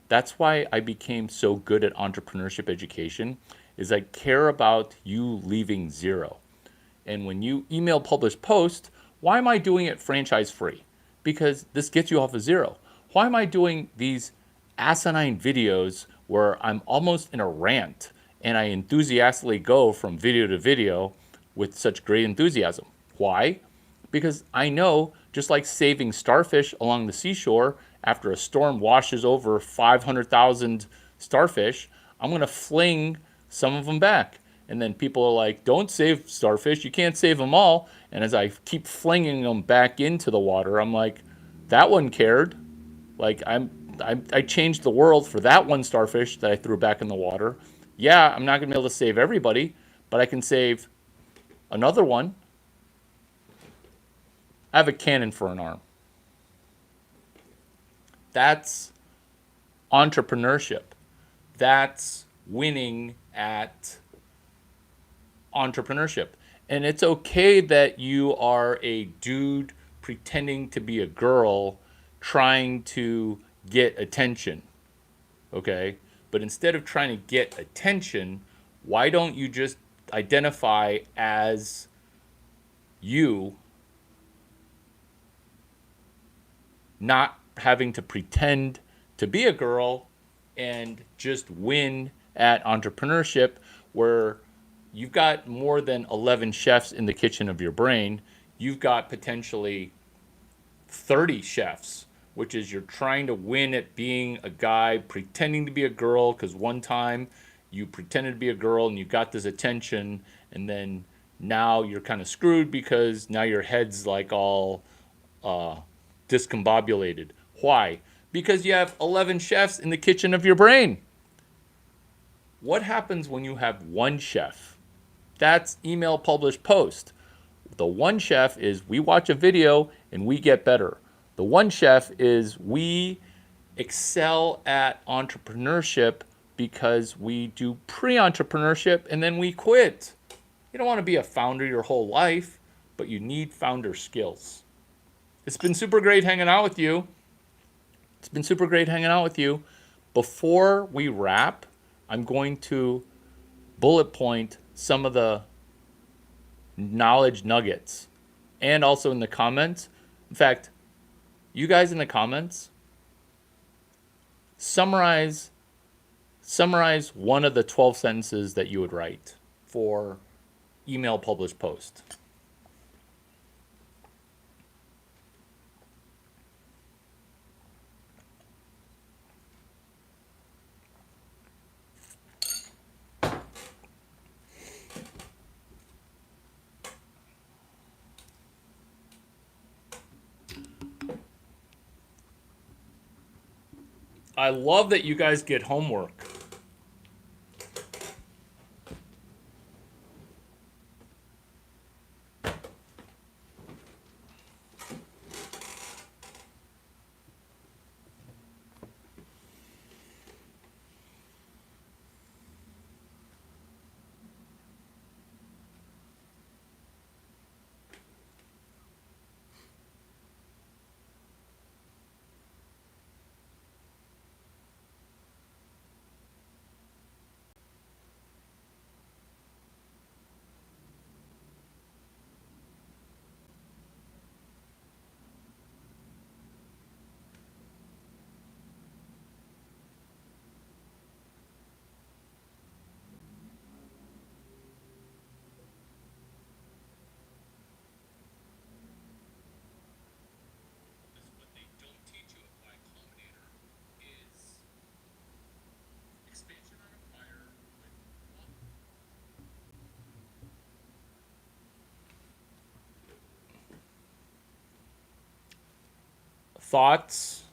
That's why I became so good at entrepreneurship education is I care about you leaving zero. And when you email publish post, why am I doing it franchise free? Because this gets you off of zero. Why am I doing these asinine videos where I'm almost in a rant and I enthusiastically go from video to video with such great enthusiasm? Why? Because I know, just like saving starfish along the seashore after a storm washes over 500,000 starfish, I'm going to fling some of them back. And then people are like, don't save starfish. You can't save them all. And as I keep flinging them back into the water, I'm like, that one cared. Like I changed the world for that one starfish that I threw back in the water. Yeah, I'm not going to be able to save everybody, but I can save another one. I have a cannon for an arm. That's entrepreneurship. That's winning at entrepreneurship. And it's okay that you are a dude pretending to be a girl trying to get attention. Okay? But instead of trying to get attention, why don't you just identify as you, not having to pretend to be a girl, and just win at entrepreneurship where you've got more than 11 chefs in the kitchen of your brain. You've got potentially 30 chefs, which is you're trying to win at being a guy pretending to be a girl because one time you pretended to be a girl and you got this attention, and then now you're kind of screwed because now your head's like all discombobulated. Why? Because you have 11 chefs in the kitchen of your brain. What happens when you have one chef? That's email, publish, post. The one chef is we watch a video and we get better. The one chef is we excel at entrepreneurship because we do pre-entrepreneurship and then we quit. You don't want to be a founder your whole life, but you need founder skills. It's been super great hanging out with you. Before we wrap, I'm going to bullet point some of the knowledge nuggets and also in the comments. In fact, you guys in the comments, summarize one of the 12 sentences that you would write for email, publish, post. I love that you guys get homework. What they don't teach you at Y Combinator is expansion on a fire with thoughts.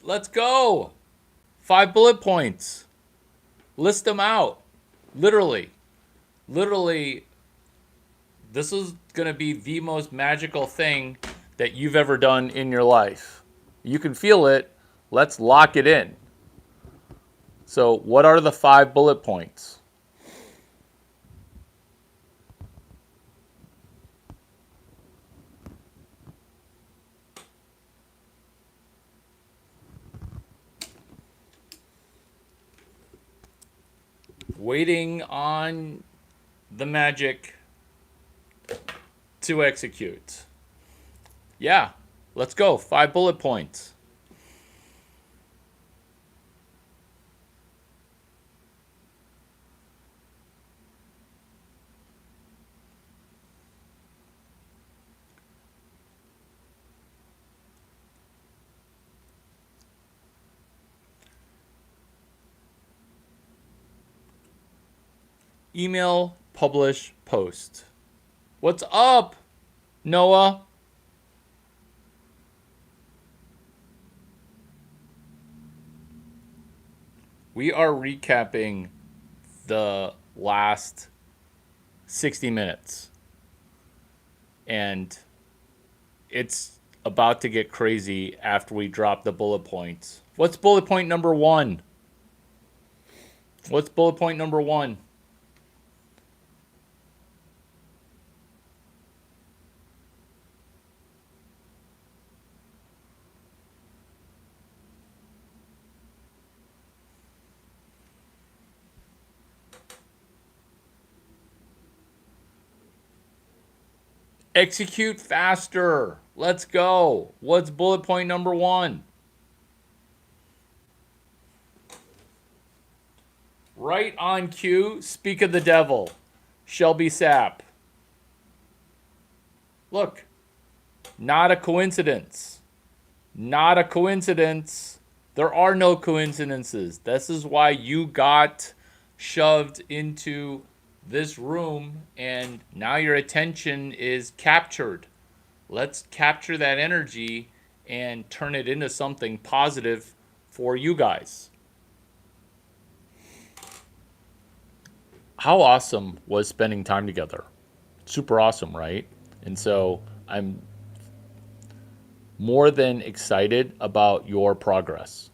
Let's go. 5 bullet points. List them out. Literally. Literally, this is going to be the most magical thing that you've ever done in your life. You can feel it. Let's lock it in. So, what are the 5 bullet points? Waiting on the magic to execute. Yeah, let's go. 5 bullet points. Email, publish, post. What's up, Noah? We are recapping the last 60 minutes. And it's about to get crazy after we drop the bullet points. What's bullet point number 1? What's bullet point number 1? Execute faster. Let's go. What's bullet point number 1? Right on cue, speak of the devil. Shelby Sapp. Look, not a coincidence. Not a coincidence. There are no coincidences. This is why you got shoved into this room and now your attention is captured. Let's capture that energy and turn it into something positive for you guys. How awesome was spending time together? Super awesome, right? And so I'm more than excited about your progress.